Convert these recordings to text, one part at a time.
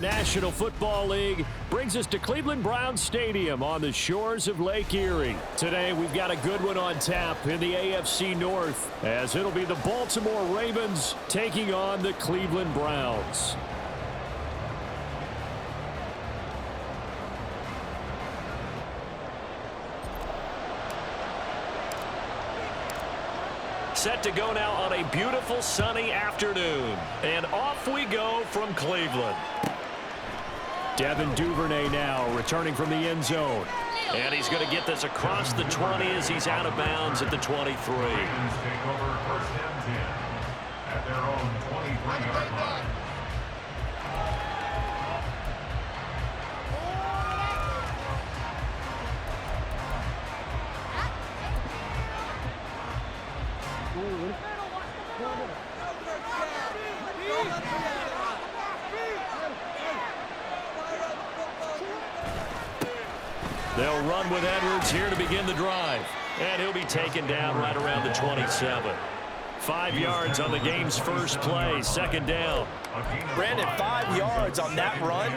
National Football League brings us to Cleveland Browns Stadium on the shores of Lake Erie. Today we've got a good one on tap in the AFC North, as it'll be the Baltimore Ravens taking on the Cleveland Browns. Set to go now on a beautiful sunny afternoon. And off we go from Cleveland. Devin Duvernay now returning from the end zone. And he's going to get this across the 20 as he's out of bounds at the 23. Take over first and 10 at their own 23-yard line. They'll run with Edwards here to begin the drive. And he'll be taken down right around the 27. 5 yards on the game's first play, second down. Brandon, 5 yards on that run.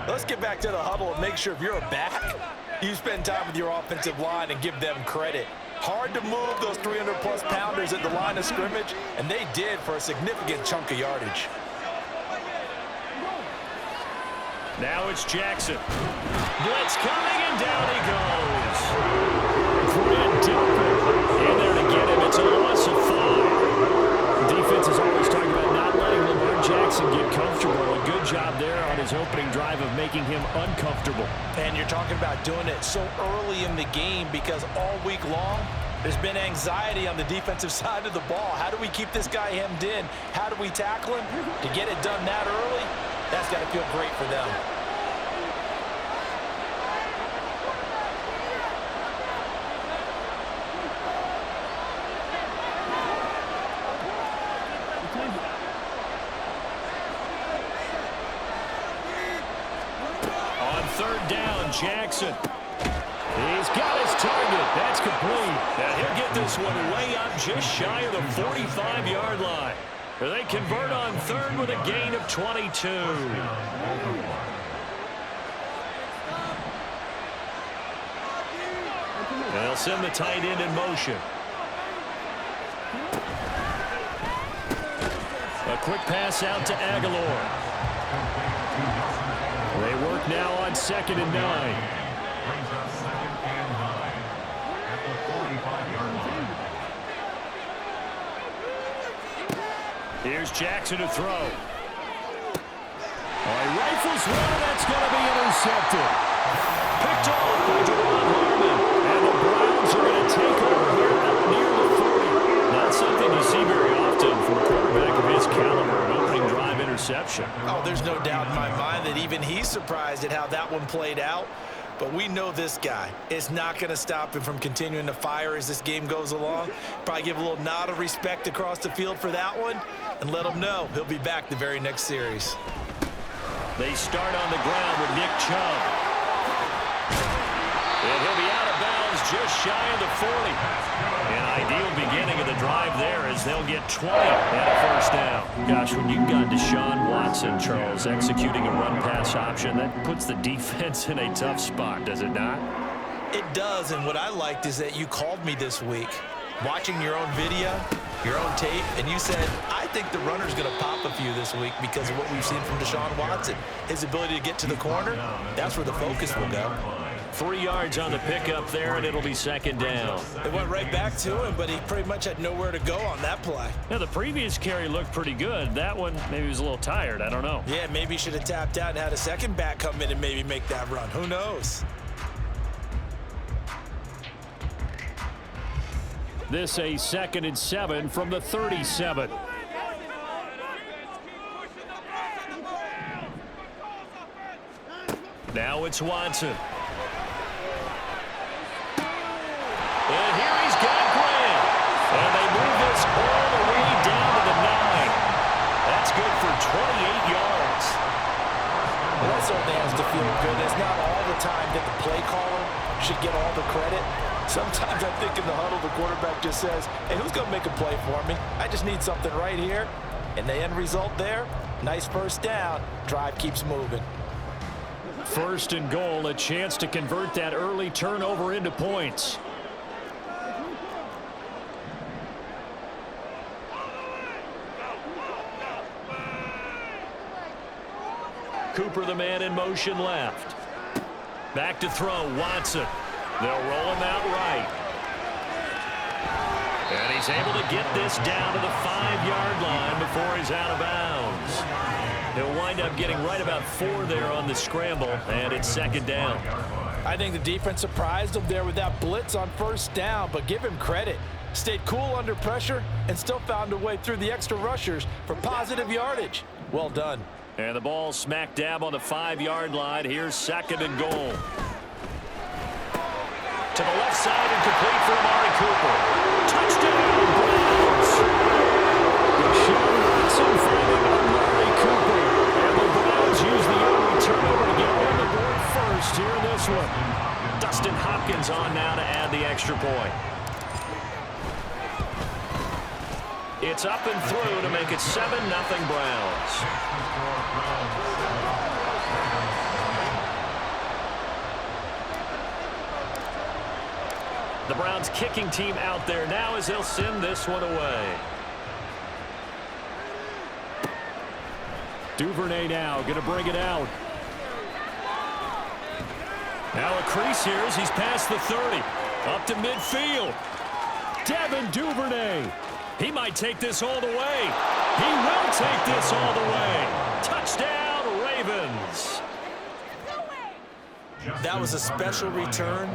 Let's get back to the huddle and make sure if you're a back, you spend time with your offensive line and give them credit. Hard to move those 300-plus pounders at the line of scrimmage, and they did for a significant chunk of yardage. Now it's Jackson. Blitz coming, and down he goes. Brent Delpit in there to get him. It's a loss of 5. Defense is always talking about not letting Lamar Jackson get comfortable. A good job there on his opening drive of making him uncomfortable. And you're talking about doing it so early in the game because all week long, there's been anxiety on the defensive side of the ball. How do we keep this guy hemmed in? How do we tackle him? To get it done that early, that's got to feel great for them. On third down, Jackson. He's got his target. That's complete. Now he'll get this one way up just shy of the 45-yard line. They convert on third with a gain of 22. They'll send the tight end in motion. A quick pass out to Aguilar. They work now on 2nd and 9. Brings up 2nd and 9 at the 45-yard line. Here's Jackson to throw. He rifles one, that's going to be intercepted. Picked off by Jerron Harmon. And the Browns are going to take over here up near the 40. Not something you see very often from a quarterback of his caliber, an opening drive interception. Oh, there's no doubt in my mind that even he's surprised at how that one played out. But we know this guy is not going to stop him from continuing to fire as this game goes along. Probably give a little nod of respect across the field for that one and let him know he'll be back the very next series. They start on the ground with Nick Chubb. And he'll be out of bounds just shy of the 40. An ideal beginning of the drive there as they'll get 20 and a first down. Gosh, when you've got Deshaun Watson, Charles, executing a run-pass option, that puts the defense in a tough spot, does it not? It does, and what I liked is that you called me this week, watching your own video, your own tape, and you said, I think the runner's going to pop a few this week because of what we've seen from Deshaun Watson. His ability to get to the corner, that's where the focus will go. 3 yards on the pickup there, and it'll be 2nd down. It went right back to him, but he pretty much had nowhere to go on that play. Now, the previous carry looked pretty good. That one, maybe he was a little tired. I don't know. Yeah, maybe he should have tapped out and had a second back come in and maybe make that run. Who knows? This a 2nd and 7 from the 37. Now it's Watson. And here he's got Graham. And they move this all the way down to the 9. That's good for 28 yards. Well, that certainly has to feel good. It's not all the time that the play caller should get all the credit. Sometimes I think in the huddle, the quarterback just says, hey, who's going to make a play for me? I just need something right here. And the end result there, Nice first down. Drive keeps moving. First and goal, a chance to convert that early turnover into points. Cooper, the man in motion left. Back to throw, Watson. They'll roll him out right. And he's able to get this down to the 5-yard line before he's out of bounds. He'll wind up getting right about 4 there on the scramble, and it's second down. I think the defense surprised him there with that blitz on first down, but give him credit. Stayed cool under pressure and still found a way through the extra rushers for positive yardage. Well done. And the ball smack dab on the 5-yard line. Here's second and goal. To the left side and complete for Amari Cooper. Touchdown, Browns! Deshaun Watson finding Amari Cooper. And the Browns use the early turnover to get on the board first here in this one. Dustin Hopkins on now to add the extra point. It's up and through to make it 7-0 Browns. The Browns kicking team out there now as they'll send this one away. Duvernay now going to bring it out. Now a crease here as he's past the 30. Up to midfield. Devin Duvernay. He might take this all the way. He will take this all the way. Touchdown, Ravens. That was a special return,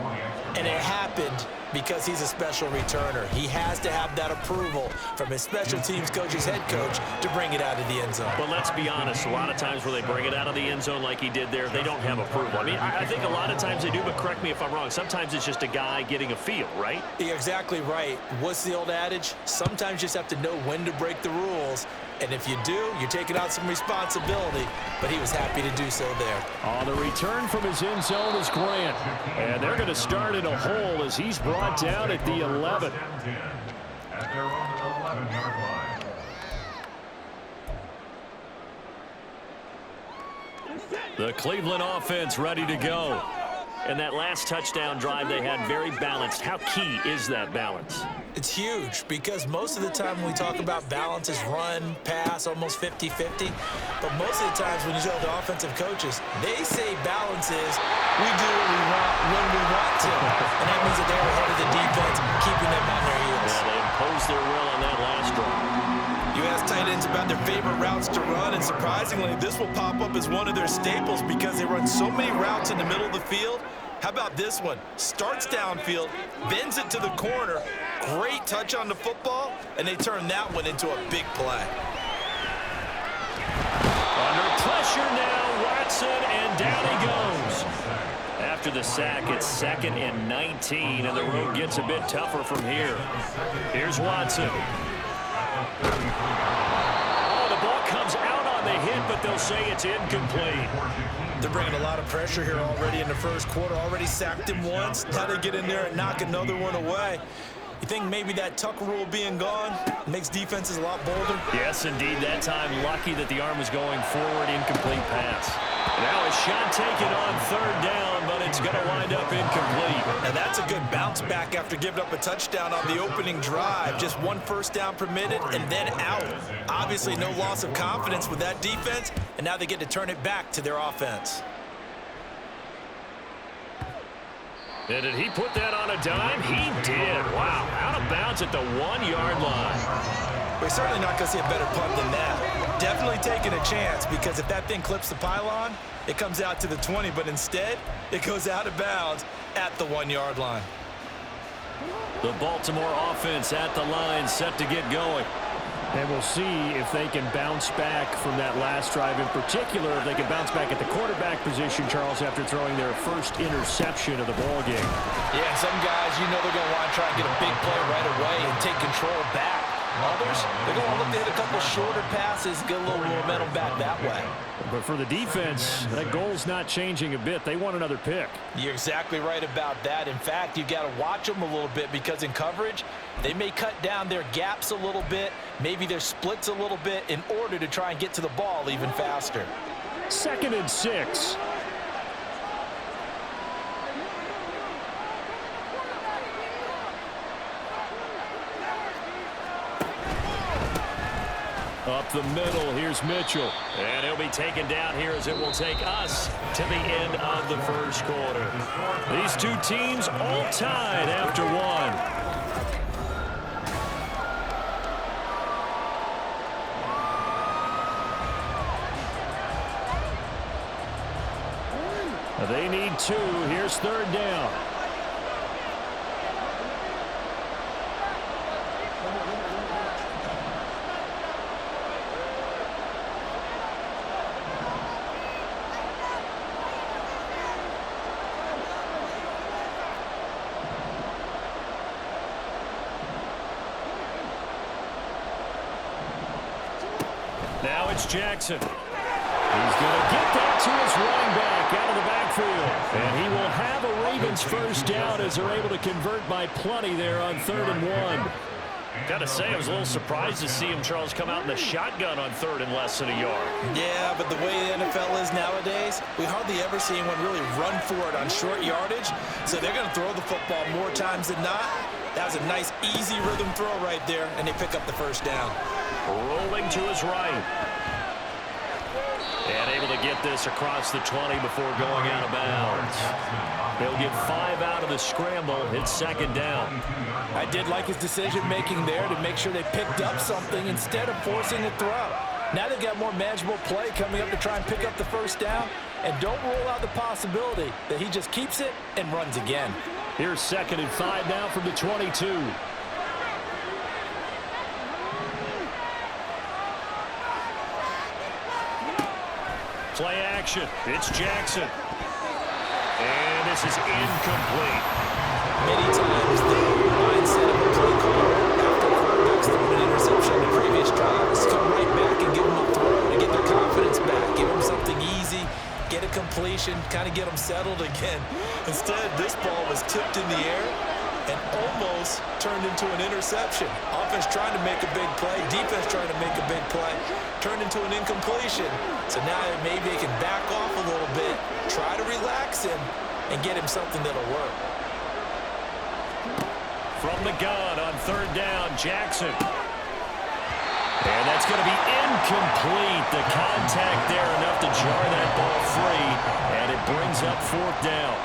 and it happened because he's a special returner. He has to have that approval from his special teams coach's head coach to bring it out of the end zone. But let's be honest, a lot of times where they bring it out of the end zone like he did there, they don't have approval. I mean, I think a lot of times they do, but correct me if I'm wrong. Sometimes it's just a guy getting a feel, right? You're exactly right. What's the old adage? Sometimes you just have to know when to break the rules. And if you do, you're taking out some responsibility. But he was happy to do so there. On the return from his end zone is Grant. And they're going to start in a hole as he's brought down at the 11. At their own 11-yard line. The Cleveland offense ready to go. And that last touchdown drive they had very balanced. How key is that balance? It's huge because most of the time when we talk about balance is run, pass, almost 50-50. But most of the times when you tell the offensive coaches, they say balance is we do what we want when we want to. And that means that they're ahead of the defense, keeping them on their heels. Yeah, they imposed their will on that last drive. You ask tight ends about their favorite routes to run, and surprisingly, this will pop up as one of their staples because they run so many routes in the middle of the field. How about this one? Starts downfield, bends it to the corner, great touch on the football, and they turn that one into a big play. Under pressure now, Watson, and down he goes. After the sack, it's 2nd and 19, and the road gets a bit tougher from here. Here's Watson. Oh, the ball comes out on the hit, but they'll say it's incomplete. They're bringing a lot of pressure here already in the first quarter. Already sacked him once. Now they get in there and knock another one away. You think maybe that Tucker rule being gone makes defenses a lot bolder? Yes, indeed. That time, lucky that the arm was going forward, incomplete pass. Now a shot taken on 3rd down, but it's going to wind up incomplete. Now that's a good bounce back after giving up a touchdown on the opening drive. Just 1 first down permitted and then out. Obviously no loss of confidence with that defense, and now they get to turn it back to their offense. And did he put that on a dime? He did. Wow, out of bounds at the 1-yard line. We're certainly not going to see a better punt than that. Definitely taking a chance because if that thing clips the pylon, it comes out to the 20, but instead it goes out of bounds at the 1-yard line. The Baltimore offense at the line, set to get going. And we'll see if they can bounce back from that last drive. In particular, if they can bounce back at the quarterback position, Charles, after throwing their first interception of the ball game. Yeah, some guys, you know they're going to want to try and get a big play right away and take control back. Others, they're going to look to hit a couple shorter passes, get a little momentum back that way. But for the defense, that goal's not changing a bit. They want another pick. You're exactly right about that. In fact, you've got to watch them a little bit because in coverage, they may cut down their gaps a little bit, maybe their splits a little bit in order to try and get to the ball even faster. 2nd and 6. Up the middle, here's Mitchell. And he'll be taken down here as it will take us to the end of the first quarter. These two teams all tied after one. They need 2. Here's 3rd down. Now it's Jackson. He's going to get that to his running back out of the backfield. And he will have a Ravens first down as they're able to convert by plenty there on 3rd and 1. Got to say, I was a little surprised to see him, Charles, come out in the shotgun on 3rd and less than a yard. Yeah, but the way the NFL is nowadays, we hardly ever see anyone really run for it on short yardage. So they're going to throw the football more times than not. That was a nice, easy rhythm throw right there, and they pick up the first down. Rolling to his right. And able to get this across the 20 before going out of bounds. They'll get 5 out of the scramble. It's 2nd down. I did like his decision-making there to make sure they picked up something instead of forcing a throw. Now they've got more manageable play coming up to try and pick up the first down. And don't rule out the possibility that he just keeps it and runs again. Here's 2nd and 5 now from the 22. Play action. It's Jackson. And this is incomplete. Many times the mindset of a play caller after a quarterback's thrown an interception in the previous drive is to come right back and give them a throw to get their confidence back, give them something easy, get a completion, kind of get them settled again. Instead, this ball was tipped in the air and almost turned into an interception. Offense trying to make a big play, defense trying to make a big play, turned into an incompletion. So now maybe they can back off a little bit, try to relax him, and get him something that'll work. From the gun on 3rd down, Jackson. And that's going to be incomplete. The contact there enough to jar that ball free, and it brings up 4th down.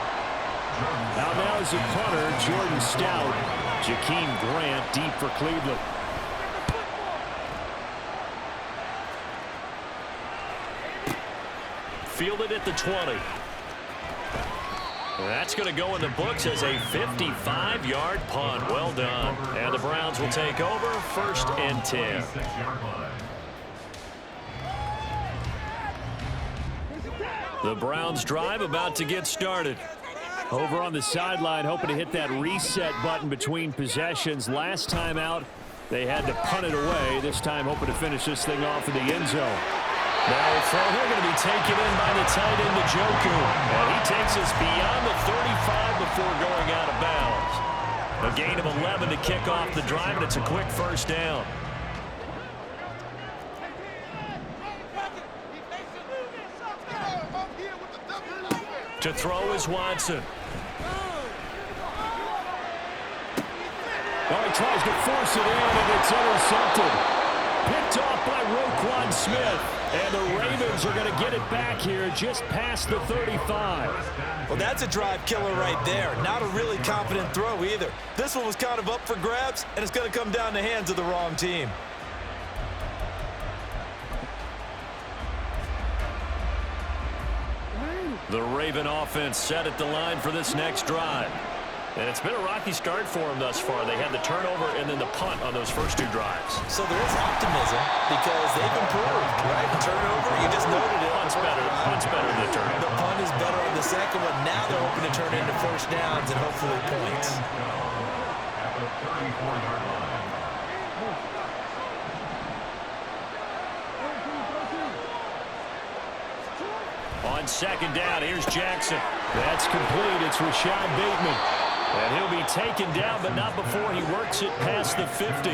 Now is the punter, Jordan Stout. Jakeem Grant deep for Cleveland. Fielded at the 20. That's going to go in the books as a 55-yard punt. Well done. And the Browns will take over 1st and 10. The Browns drive about to get started. Over on the sideline, hoping to hit that reset button between possessions. Last time out, they had to punt it away. This time, hoping to finish this thing off in the end zone. Now a throw here going to be taken in by the tight end, Njoku. And he takes us beyond the 35 before going out of bounds. A gain of 11 to kick off the drive, and it's a quick first down. To throw is Watson. Oh, he tries to force it in, and it's intercepted. Picked off by Roquan Smith. And the Ravens are going to get it back here just past the 35. Well, that's a drive killer right there. Not a really confident throw either. This one was kind of up for grabs, and it's going to come down the hands of the wrong team. The Raven offense set at the line for this next drive. And it's been a rocky start for them thus far. They had the turnover and then the punt on those first 2 drives. So there is optimism because they've improved, right? The turnover, you just noted it. Punt's better. Punt's better than the turnover. The punt is better on the second one. Now they're hoping to turn it into first downs and hopefully points. At the 34-yard line. on second down. Here's Jackson. That's complete. It's Rashad Bateman. And he'll be taken down, but not before he works it past the 50.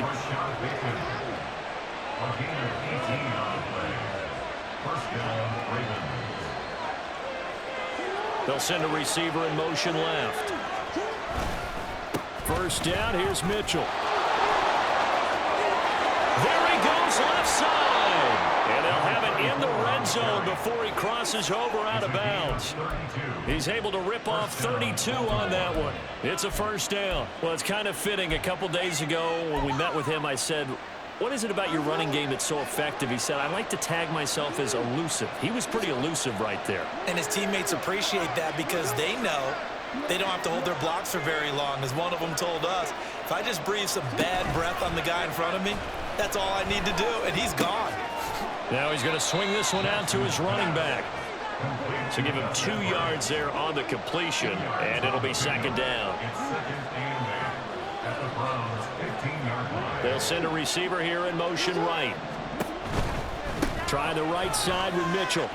They'll send a receiver in motion left. First down, here's Mitchell. There he goes left side. And they'll have it in the red zone before he crosses over out of bounds. He's able to rip off 32 on that one. It's a first down. Well, it's kind of fitting. A couple days ago when we met with him, I said, what is it about your running game that's so effective? He said, I like to tag myself as elusive. He was pretty elusive right there. And his teammates appreciate that because they know they don't have to hold their blocks for very long. As one of them told us, if I just breathe some bad breath on the guy in front of me, that's all I need to do, and he's gone. Now he's going to swing this one out to his running back. So give him 2 yards there on the completion, and it'll be second down. They'll send a receiver here in motion right. Try the right side with Mitchell.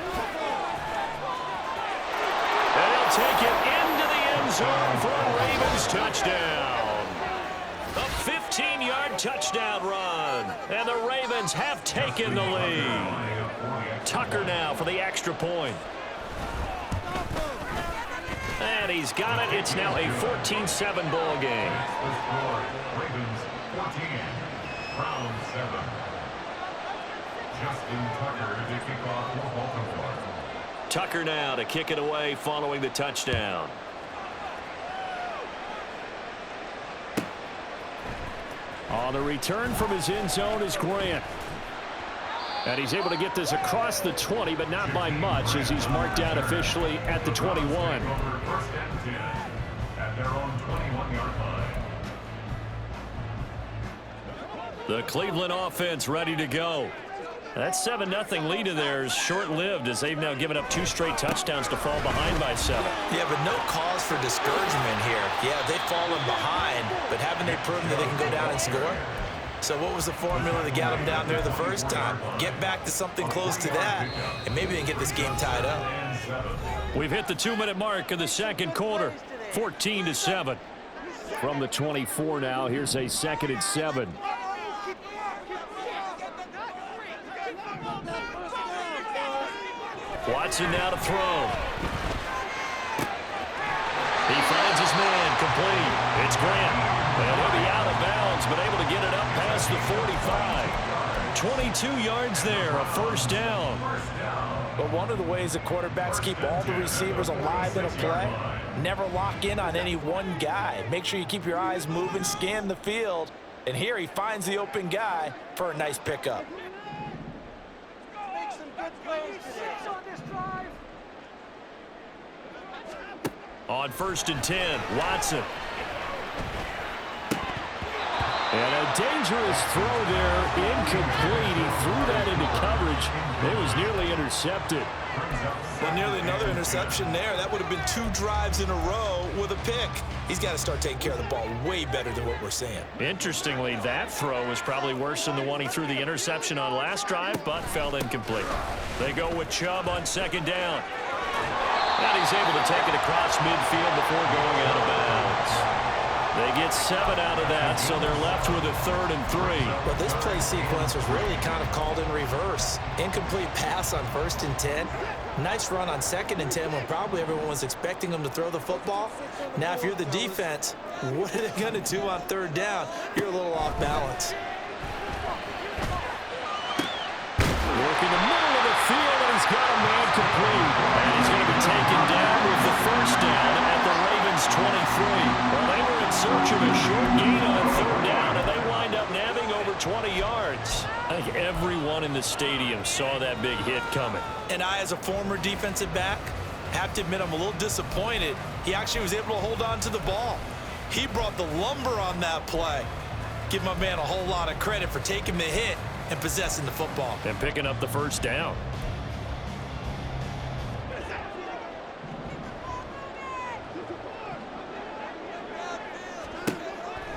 And he'll take it into the end zone for a Ravens touchdown. A 15-yard touchdown run. And the Ravens have taken the lead. Tucker now for the extra point. And he's got it. It's now a 14-7 ball game. Ravens 14, round 7. Justin Tucker to kick off for Baltimore. Tucker now to kick it away following the touchdown. On the return from his end zone is Grant. And he's able to get this across the 20, but not by much as he's marked out officially at the 21. First and 10 at their own 21-yard line. The Cleveland offense ready to go. That 7-0 lead of theirs short-lived as they've now given up 2 straight touchdowns to fall behind by 7. Yeah, but no cause for discouragement here. Yeah, they've fallen behind, but haven't they proven that they can go down and score? So what was the formula that got them down there the first time? Get back to something close to that, and maybe they can get this game tied up. We've hit the 2-minute mark of the second quarter, 14-7. From the 24 now, here's a 2nd and 7. Watson now to throw. He finds his man, complete. It's Grant. And he'll be out of bounds, but able to get it up past the 45. 22 yards there, a first down. But one of the ways that quarterbacks keep all the receivers alive in a play, never lock in on any one guy. Make sure you keep your eyes moving, scan the field. And here he finds the open guy for a nice pickup. On 1st and 10, Watson. And a dangerous throw there, incomplete. He threw that into coverage. It was nearly intercepted. Well, nearly another interception there. That would have been 2 drives in a row with a pick. He's got to start taking care of the ball way better than what we're seeing. Interestingly, that throw was probably worse than the one he threw the interception on last drive, but fell incomplete. They go with Chubb on 2nd down. And he's able to take it across midfield before going out of bounds. They get 7 out of that, so they're left with a 3rd and 3. Well, this play sequence was really kind of called in reverse. Incomplete pass on 1st and 10. Nice run on 2nd and 10 when probably everyone was expecting them to throw the football. Now, if you're the defense, what are they going to do on 3rd down? You're a little off balance. Working the middle of the field, and he's got a man complete. And he's going to be taken down with the first down at the Ravens 23. Well, they were in search of a short gain on 3rd down, and they wind up nabbing over 20 yards. I think everyone in the stadium saw that big hit coming. And I, as a former defensive back, have to admit I'm a little disappointed. He actually was able to hold on to the ball. He brought the lumber on that play. Give my man a whole lot of credit for taking the hit and possessing the football. And picking up the first down.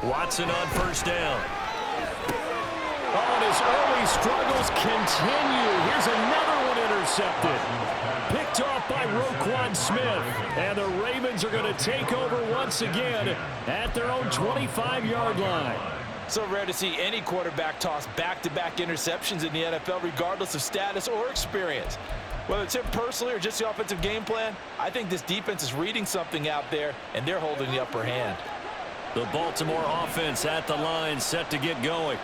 Watson on 1st down. Oh, and his early struggles continue. Here's another one intercepted. Picked off by Roquan Smith. And the Ravens are going to take over once again at their own 25-yard line. So rare to see any quarterback toss back-to-back interceptions in the NFL, regardless of status or experience. Whether it's him personally or just the offensive game plan, I think this defense is reading something out there, and they're holding the upper hand. The Baltimore offense at the line, set to get going.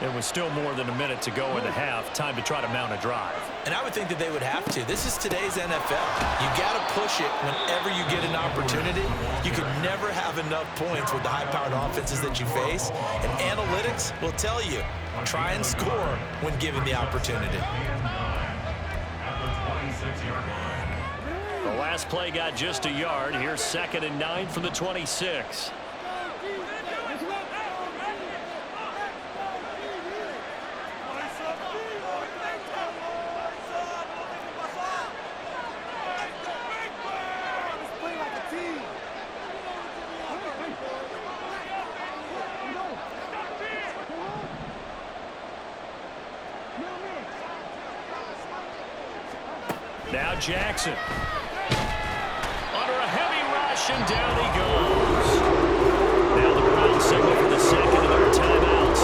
It was still more than a minute to go in the half. Time to try to mount a drive. And I would think that they would have to. This is today's NFL. You got to push it whenever you get an opportunity. You can never have enough points with the high-powered offenses that you face. And analytics will tell you, try and score when given the opportunity. The last play got just a yard. Here's 2nd and 9 from the 26. Now Jackson. Under a heavy rush, and down he goes. Now the Browns signal for the second of their timeouts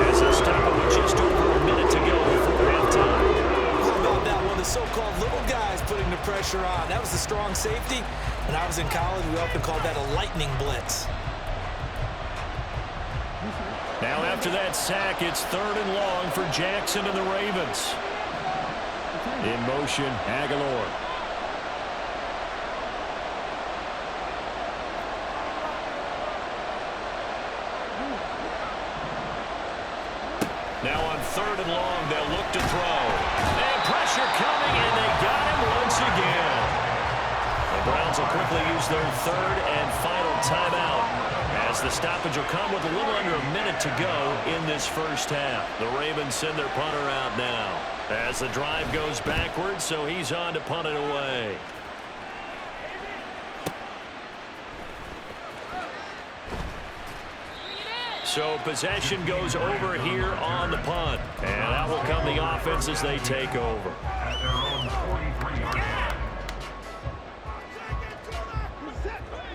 as they stop it with just over a minute to go before halftime. How about that one? The so-called little guys putting the pressure on. That was the strong safety. When I was in college, we often called that a lightning blitz. Now after that sack, it's 3rd and long for Jackson and the Ravens. In motion, Aguilar. Now on 3rd and long, they'll look to throw. And pressure coming, and they got him once again. The Browns will quickly use their 3rd and final timeout, as the stoppage will come with a little under a minute to go in this first half. The Ravens send their punter out now, as the drive goes backwards, so he's on to punt it away. So possession goes over here on the punt, and out will come the offense as they take over.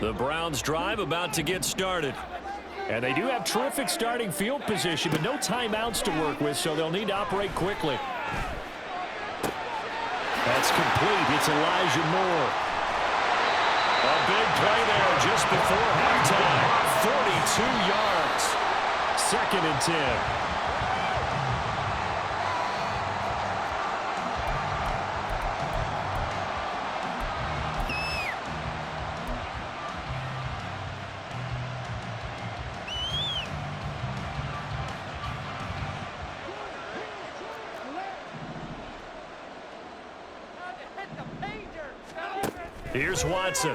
The Browns drive about to get started. And they do have terrific starting field position, but no timeouts to work with, so they'll need to operate quickly. That's complete. It's Elijah Moore. A big play there just before halftime. 42 yards. 2nd and 10. Here's Watson.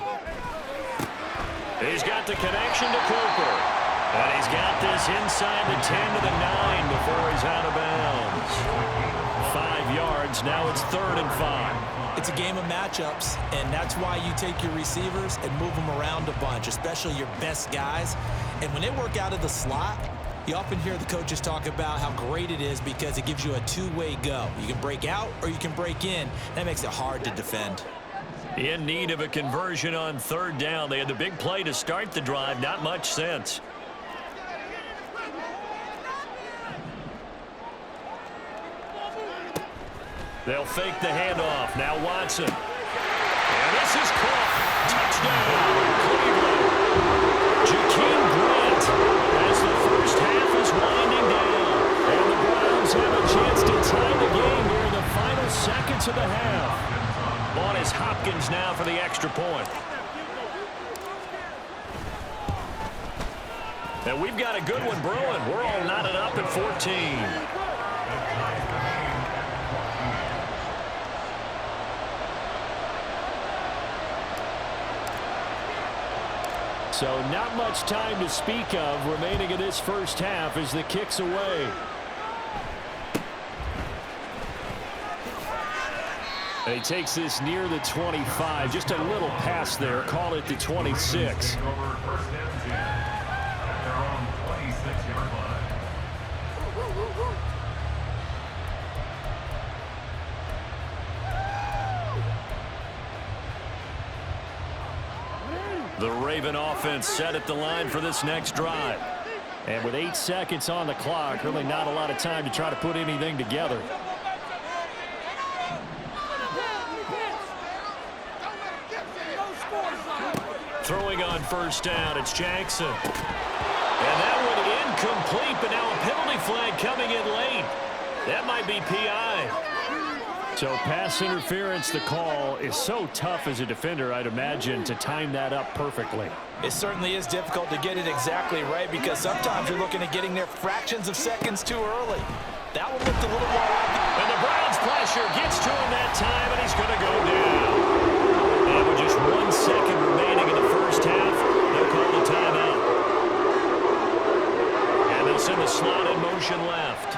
He's got the connection to Cooper. And he's got this inside the 10 to the 9 before he's out of bounds. 5 yards. Now it's 3rd and 5. It's a game of matchups, and that's why you take your receivers and move them around a bunch, especially your best guys. And when they work out of the slot, you often hear the coaches talk about how great it is because it gives you a two-way go. You can break out or you can break in. That makes it hard to defend. In need of a conversion on 3rd down. They had the big play to start the drive. Not much sense. They'll fake the handoff. Now Watson. And this is caught. Touchdown, Cleveland. Jakeem Grant as the first half is winding down. And the Browns have a chance to tie the game here in the final seconds of the half. On is Hopkins now for the extra point. And we've got a good one brewing. We're all knotted up at 14. So not much time to speak of remaining in this first half as the kick's away. And he takes this near the 25. Just a little pass there. Call it the 26. The Raven offense set at the line for this next drive. And with 8 seconds on the clock, really not a lot of time to try to put anything together. Throwing on first down, it's Jackson. And that one incomplete, but now a penalty flag coming in late. That might be PI. So pass interference, the call is so tough as a defender, I'd imagine, to time that up perfectly. It certainly is difficult to get it exactly right because sometimes you're looking at getting there fractions of seconds too early. That one looked a little more obvious. And the Browns pressure gets to him that time, and he's going to go down. And with just 1 second remaining in the first half, they'll call the timeout. And they'll send the slot in motion left.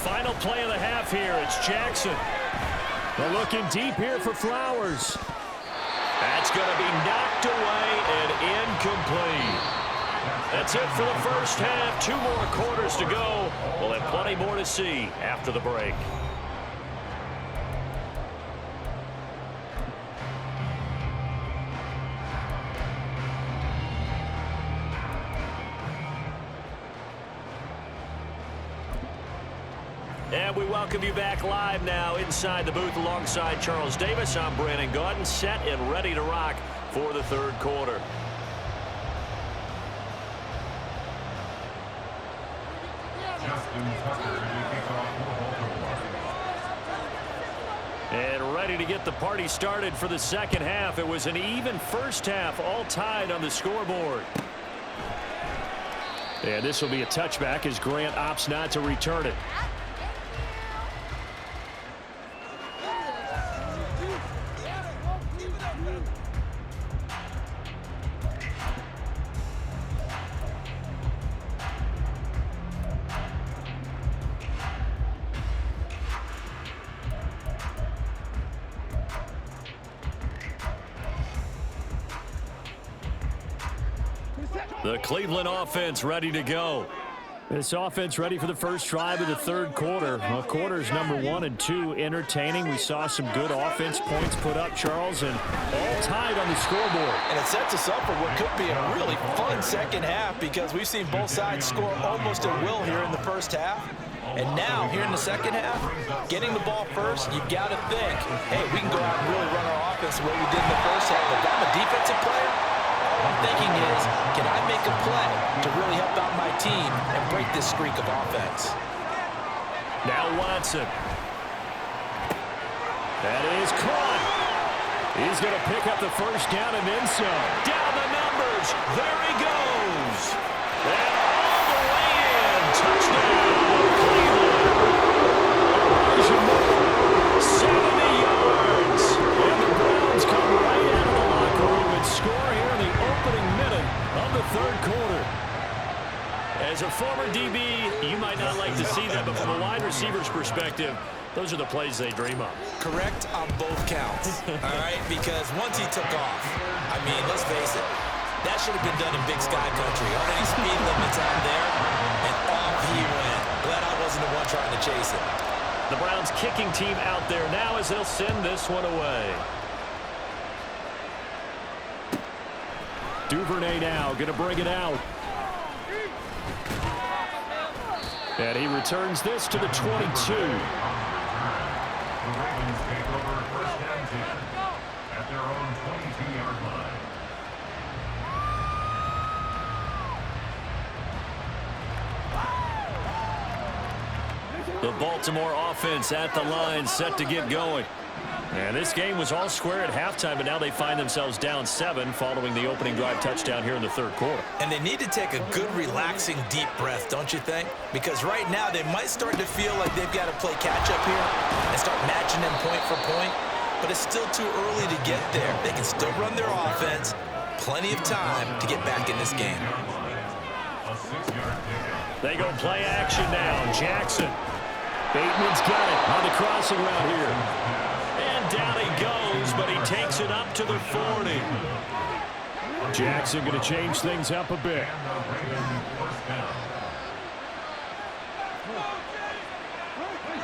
Final play of the half here. It's Jackson. They're looking deep here for Flowers. That's going to be knocked away and incomplete. That's it for the first half. 2 more quarters to go. We'll have plenty more to see after the break. And we welcome you back live now inside the booth alongside Charles Davis. I'm Brandon Gaudin, set and ready to rock for the third quarter. And ready to get the party started for the second half. It was an even first half, all tied on the scoreboard. And this will be a touchback as Grant opts not to return it. The Cleveland offense ready to go. This offense ready for the first drive of the third quarter. Well, quarters number 1 and 2 entertaining. We saw some good offense points put up, Charles, and all tied on the scoreboard. And it sets us up for what could be a really fun second half because we've seen both sides score almost at will here in the first half. And now, here in the second half, getting the ball first, you've got to think, hey, we can go out and really run our offense the way we did in the first half. If I'm a defensive player, all I'm thinking is, can I make a play to really help out my team and break this streak of offense? Now Watson. That is caught. He's going to pick up the first down and then some. Down the numbers. There he goes. And all the way in. Touchdown. Cleveland. 70 yards. And the Browns come right out of the locker room and score here in the opening minute of the third quarter. As a former DB, you might not like to see that, but from a wide receiver's perspective, those are the plays they dream of. Correct on both counts, all right? Because once he took off, I mean, let's face it, that should have been done in Big Sky Country. Already speed limits out there, and off he went. Glad I wasn't the one trying to chase it. The Browns kicking team out there now as they'll send this one away. Duvernay now going to bring it out. And he returns this to the 22. The Ravens take over first and 10 at their own 22-yard line. The Baltimore offense at the line, set to get going. And this game was all square at halftime, but now they find themselves down 7 following the opening drive touchdown here in the third quarter. And they need to take a good, relaxing, deep breath, don't you think? Because right now they might start to feel like they've got to play catch-up here and start matching them point for point. But it's still too early to get there. They can still run their offense. Plenty of time to get back in this game. They go play action now. Jackson. Bateman's got it on the crossing route here. And down he goes, but he takes it up to the 40. Jackson going to change things up a bit.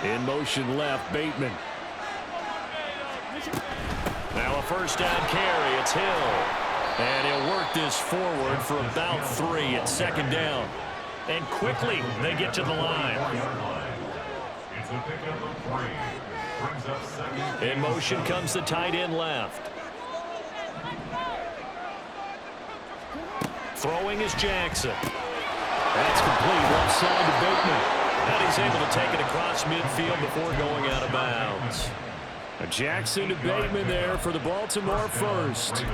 In motion left, Bateman. Now a first down carry. It's Hill. And he'll work this forward for about 3 at second down. And quickly they get to the line. It's a pickup of 3. Brings up second. In motion comes the tight end left. Throwing is Jackson. That's complete left side to Bateman. And he's able to take it across midfield before going out of bounds. Jackson to Bateman there for the Baltimore first.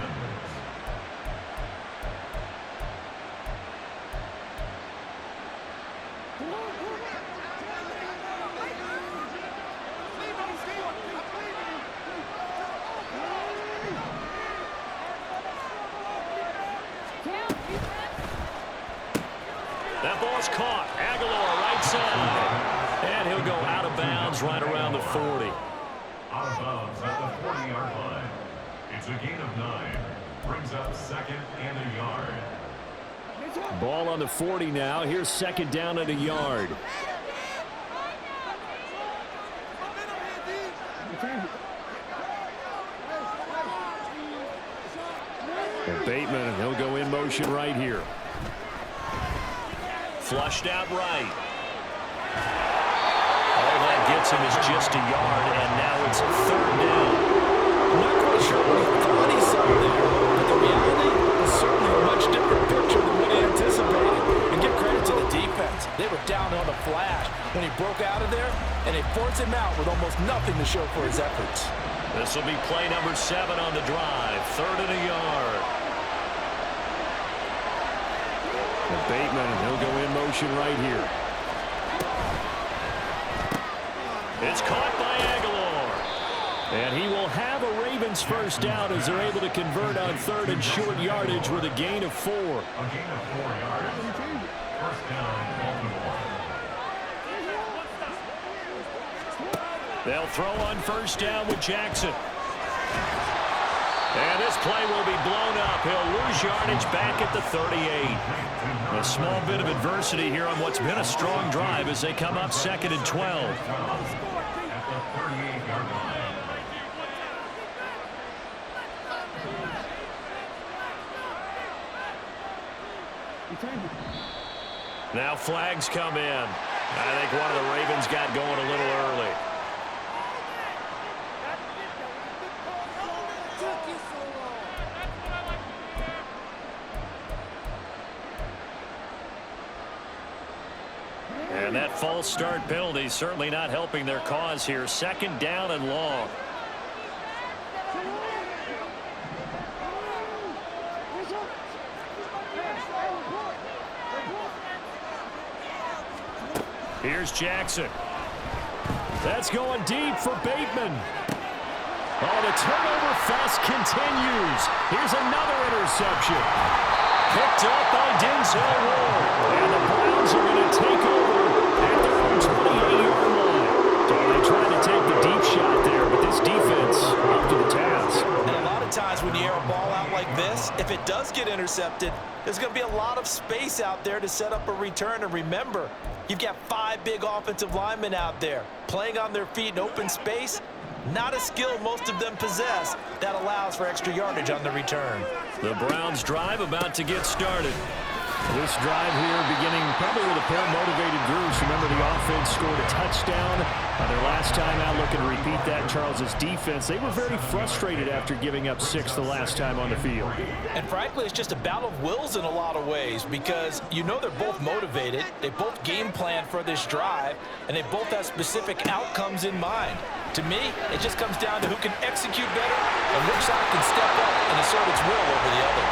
That ball's caught. Aguilar right side. And he'll go out of bounds right around the 40. Out of bounds at the 40-yard line. It's a gain of 9. Brings up second and a yard. Ball on the 40 now. Here's second down and a yard. And Bateman, he'll go in motion right here. Flushed out right. All that gets him is just a yard, and now it's third down. I'm not quite sure what he thought he saw there, but the reality is certainly a much different picture than what he anticipated. And give credit to the defense. They were down on the flash when he broke out of there, and they forced him out with almost nothing to show for his efforts. This will be play number 7 on the drive. Third and a yard. And Bateman, he'll go in motion right here. It's caught by Aguilar. And he will have a Ravens first down as they're able to convert on third and short yardage with a gain of 4. A gain of 4 yards. First down, Baltimore. They'll throw on first down with Jackson. And this play will be blown up. He'll lose yardage back at the 38. A small bit of adversity here on what's been a strong drive as they come up second and 12. At the 38-yard line. Now flags come in. I think one of the Ravens got going a little early. And that false start penalty certainly not helping their cause here. Second down and long. Here's Jackson. That's going deep for Bateman. Oh, the turnover fest continues. Here's another interception. Picked up by Denzel Ward. And the Browns are going to take over at their own 28-yard line. They're trying to take the deep shot there, but this defense up to the task. And a lot of times when you air a ball out like this, if it does get intercepted, there's going to be a lot of space out there to set up a return. And remember, you've got 5 big offensive linemen out there playing on their feet in open space. Not a skill most of them possess that allows for extra yardage on the return. The Browns drive about to get started. This drive here beginning probably with a pair of motivated groups. Remember, the offense scored a touchdown their last time out. Looking to repeat that. Charles's defense, they were very frustrated after giving up 6 the last time on the field. And frankly, it's just a battle of wills in a lot of ways because you know they're both motivated. They both game plan for this drive, and they both have specific outcomes in mind. To me, it just comes down to who can execute better and which side can step up and assert its will over the other.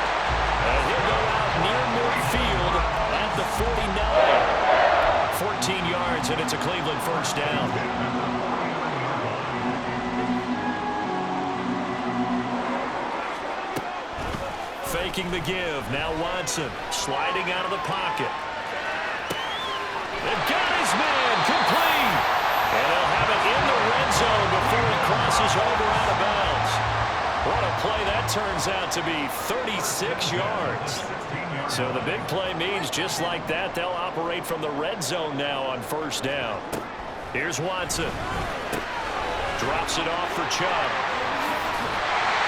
And he'll go out near midfield at the 49. 14 yards, and it's a Cleveland first down. Faking the give. Now Watson sliding out of the pocket. And got his man complete. And he'll have it in the red zone before he crosses over out of bounds. What a play that turns out to be, 36 yards. So the big play means just like that, they'll operate from the red zone now on first down. Here's Watson. Drops it off for Chubb.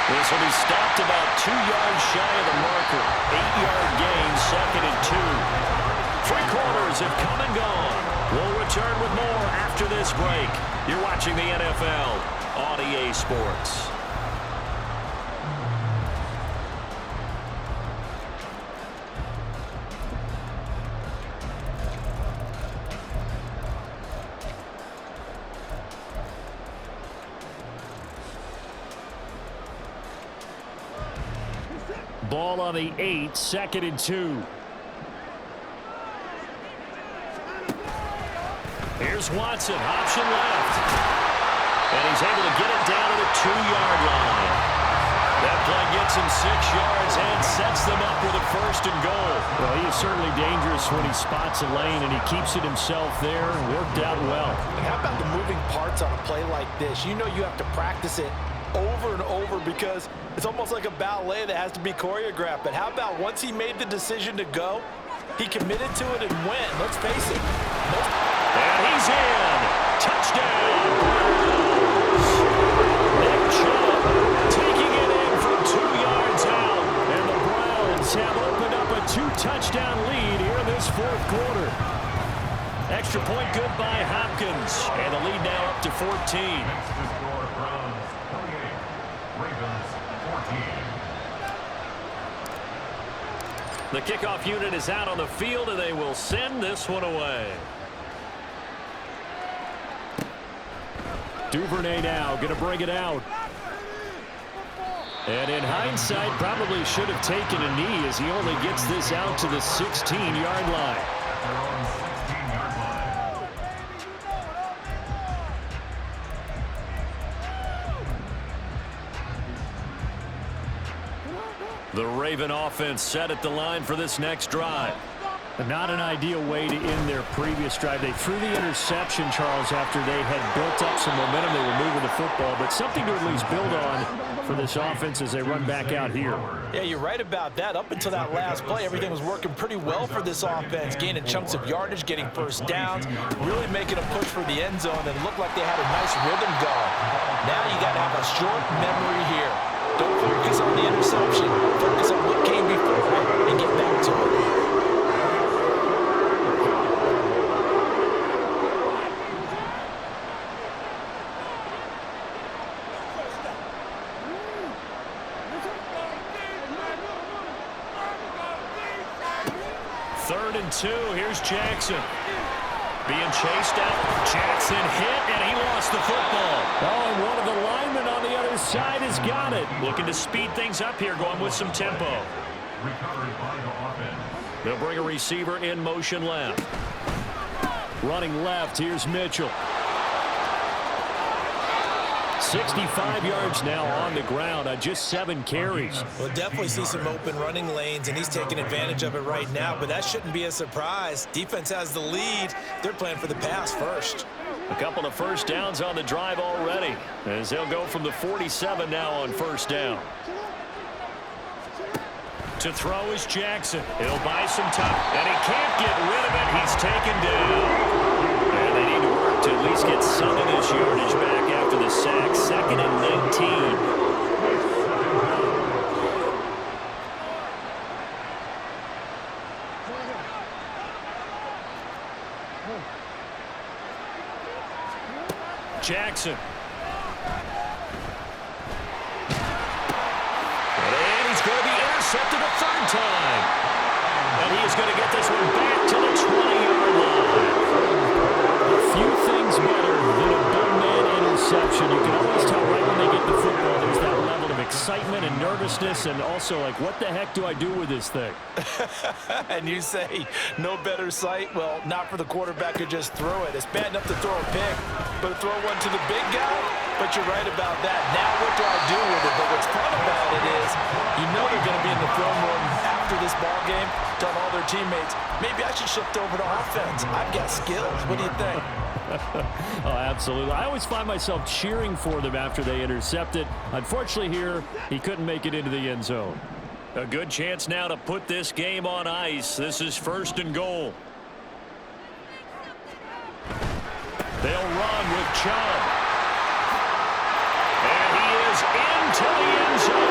This will be stopped about 2 yards shy of the marker. 8-yard gain, 2nd and 2. 3 quarters have come and gone. We'll return with more after this break. You're watching the NFL on EA Sports. Ball on the 8, 2nd and 2. Here's Watson, option left. And he's able to get it down to the 2-yard line. That play gets him 6 yards and sets them up with a 1st and goal. Well, he is certainly dangerous when he spots a lane, and he keeps it himself there. Worked out well. And how about the moving parts on a play like this? You know you have to practice it over and over because it's almost like a ballet that has to be choreographed. But how about once he made the decision to go, he committed to it and went. Let's face it. And he's in. Touchdown. Nick Chubb taking it in from 2 yards out. And the Browns have opened up a 2-touchdown lead here in this 4th quarter. Extra point good by Hopkins. And the lead now up to 14. The kickoff unit is out on the field, and they will send this one away. Duvernay now going to bring it out. And in hindsight, probably should have taken a knee as he only gets this out to the 16-yard line. The Raven offense set at the line for this next drive. Not an ideal way to end their previous drive. They threw the interception, Charles, after they had built up some momentum. They were moving the football, but something to at least build on for this offense as they run back out here. Yeah, you're right about that. Up until that last play, everything was working pretty well for this offense, gaining chunks of yardage, getting 1st downs, really making a push for the end zone, and it looked like they had a nice rhythm going. Now you got to have a short memory here. Don't focus on the interception. Focus on what came before and get back to it. Third and 2. Here's Jackson. Being chased out. Jackson hit, and he lost the football. Oh, and one of the linemen on the other side has got it. Looking to speed things up here, going with some tempo. They'll bring a receiver in motion left. Running left, here's Mitchell. 65 yards now on the ground on just 7 carries. We'll definitely see some open running lanes, and he's taking advantage of it right now, but that shouldn't be a surprise. Defense has the lead. They're playing for the pass first. A couple of 1st downs on the drive already, as they'll go from the 47 now on 1st down. To throw is Jackson. He'll buy some time, and he can't get rid of it. He's taken down. And they need to work to at least get some of this yardage back after the sack. 2nd and 19. Jackson. And he's going to be intercepted a 3rd time. And he is going to get this one back to the 20-yard line. A few things better than a big man interception. You can always tell right when they get the football, there's that level of excitement and nervousness, and also like, what the heck do I do with this thing? And you say no better sight? Well, not for the quarterback who just throw it. It's bad enough to throw a pick, but throw one to the big guy? But you're right about that. Now what do I do with it? But what's fun about it is you know they're going to be in the film room after this ball game, telling all their teammates, maybe I should shift over to offense. I've got skills. What do you think? Oh, absolutely. I always find myself cheering for them after they intercept it. Unfortunately here, he couldn't make it into the end zone. A good chance now to put this game on ice. This is 1st and goal. They'll run with Chubb. And he is into the end zone.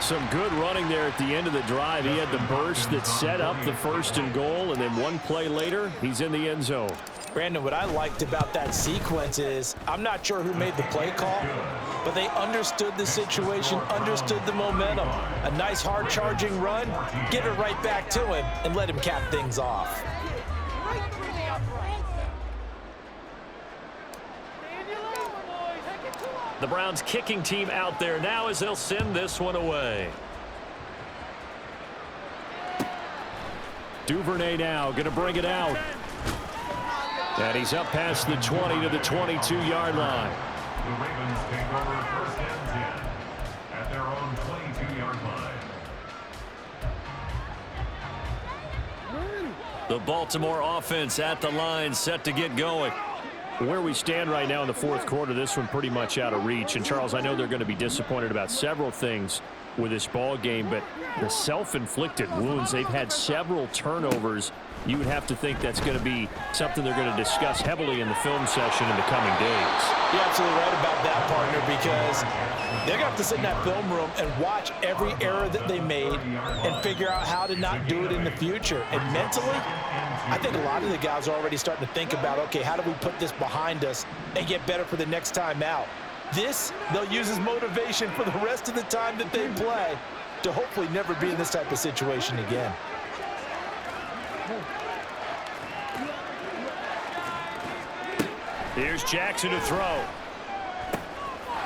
Some good running there at the end of the drive. He had the burst that set up the 1st and goal, and then one play later, he's in the end zone. Brandon, what I liked about that sequence is I'm not sure who made the play call, but they understood the situation, understood the momentum. A nice hard-charging run, give it right back to him, and let him cap things off. The Browns kicking team out there now as they'll send this one away. Duvernay now going to bring it out. And he's up past the 20 to the 22-yard line. The Ravens take over 1st and 10 at their own 22-yard line. The Baltimore offense at the line, set to get going. Where we stand right now in the 4th quarter, this one pretty much out of reach. And, Charles, I know they're going to be disappointed about several things with this ball game, but the self-inflicted wounds, they've had several turnovers. You would have to think that's going to be something they're going to discuss heavily in the film session in the coming days. You're absolutely right about that, partner, because they're going to have to sit in that film room and watch every error that they made and figure out how to not do it in the future. And mentally, I think a lot of the guys are already starting to think about, okay, how do we put this behind us and get better for the next time out? This, they'll use as motivation for the rest of the time that they play to hopefully never be in this type of situation again. Here's Jackson to throw.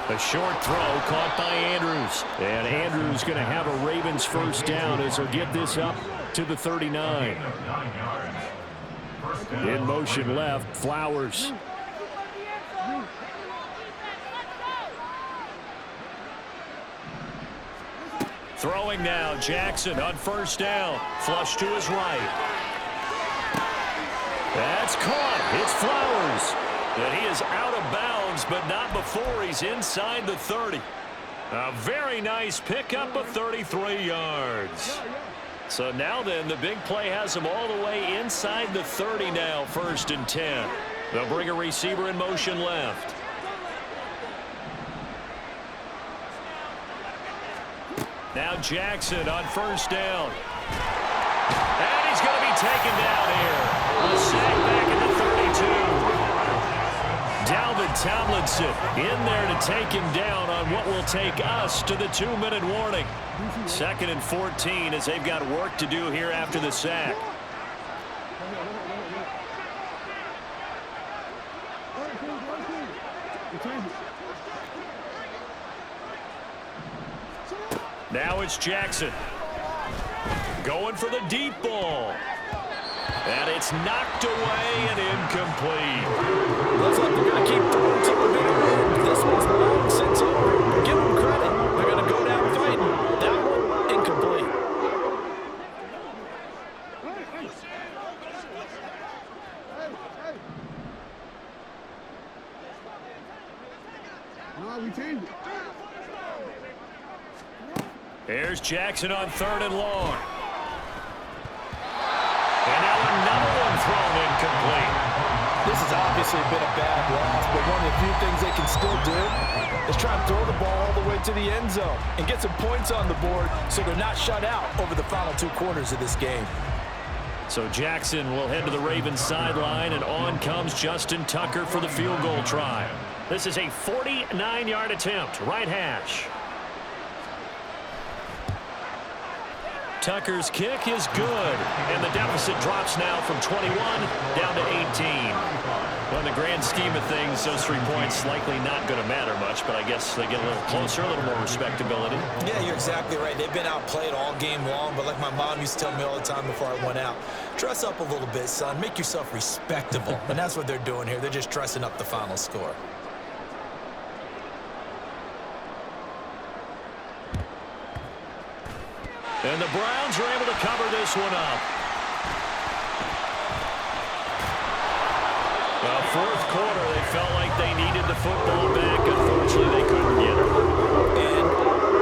A short throw caught by Andrews. And Andrews going to have a Ravens 1st down as he'll get this up to the 39. In motion left, Flowers. Throwing now, Jackson on 1st down. Flush to his right. That's caught. It's Flowers. And he is out of bounds, but not before he's inside the 30. A very nice pickup of 33 yards. So now then, the big play has him all the way inside the 30 now, 1st and 10. They'll bring a receiver in motion left. Now Jackson on 1st down. And he's going to be taken down here. A sack back at the 32. Dalvin Tomlinson in there to take him down on what will take us to the 2-minute warning. 2nd and 14 as they've got work to do here after the sack. Now it's Jackson. Going for the deep ball. And it's knocked away and incomplete. Looks like they're going to keep throwing to him. This one's long since over. Give them credit. They're going to go down fighting. That one, incomplete. Here's Jackson on 3rd and long. And now another one thrown incomplete. This has obviously been a bad loss, but one of the few things they can still do is try and throw the ball all the way to the end zone and get some points on the board so they're not shut out over the final 2 quarters of this game. So Jackson will head to the Ravens sideline, and on comes Justin Tucker for the field goal try. This is a 49-yard attempt, right hash. Tucker's kick is good, and the deficit drops now from 21 down to 18. Well, in the grand scheme of things, those 3 points likely not going to matter much, but I guess they get a little closer, a little more respectability. Yeah, you're exactly right. They've been outplayed all game long, but like my mom used to tell me all the time before I went out, dress up a little bit, son. Make yourself respectable. And that's what they're doing here. They're just dressing up the final score. And the Browns are able to cover this one up. Well, 4th quarter, they felt like they needed the football back. Unfortunately, they couldn't get it. And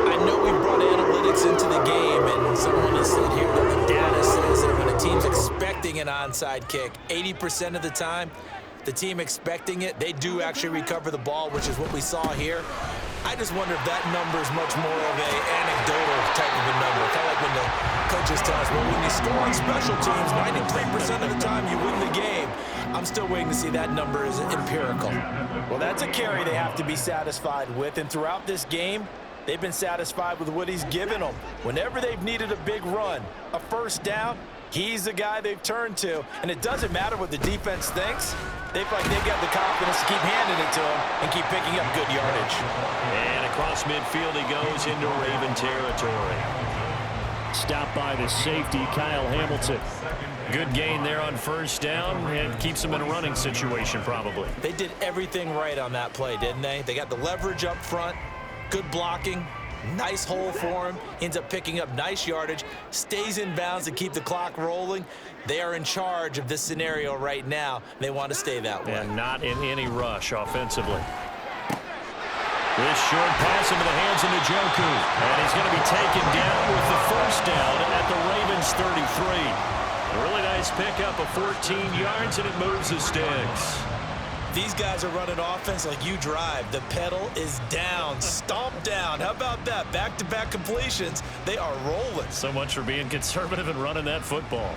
I know we brought analytics into the game, and someone has said here that the data says that when a team's expecting an onside kick, 80% of the time, the team expecting it, they do actually recover the ball, which is what we saw here. I just wonder if that number is much more of an anecdotal coaches tell us, well, when you score on special teams, 93% of the time you win the game. I'm still waiting to see that number is empirical. Well, that's a carry they have to be satisfied with, and throughout this game, they've been satisfied with what he's given them. Whenever they've needed a big run, a first down, he's the guy they've turned to, and it doesn't matter what the defense thinks. They feel like they've got the confidence to keep handing it to him and keep picking up good yardage. And across midfield he goes into Raven territory. Stopped by the safety, Kyle Hamilton. Good gain there on first down, and keeps him in a running situation probably. They did everything right on that play, didn't they? They got the leverage up front, good blocking, nice hole for him, ends up picking up nice yardage, stays in bounds to keep the clock rolling. They are in charge of this scenario right now. They want to stay that way. And not in any rush offensively. This short pass into the hands of Njoku. And he's going to be taken down with the first down at the Ravens 33. A really nice pickup of 14 yards, and it moves the sticks. These guys are running offense like you drive. The pedal is down, stomped down. How about that? Back-to-back completions. They are rolling. So much for being conservative and running that football.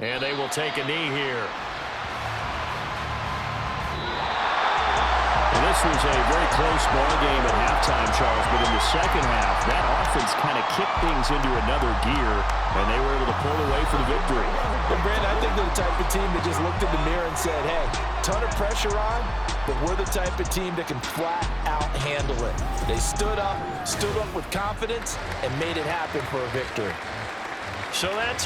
And they will take a knee here. And this was a very close ball game at halftime, Charles, but in the second half, that offense kind of kicked things into another gear, and they were able to pull away for the victory. And Brandon, I think they're the type of team that just looked in the mirror and said, hey, ton of pressure on, but we're the type of team that can flat out handle it. They stood up with confidence, and made it happen for a victory. So that's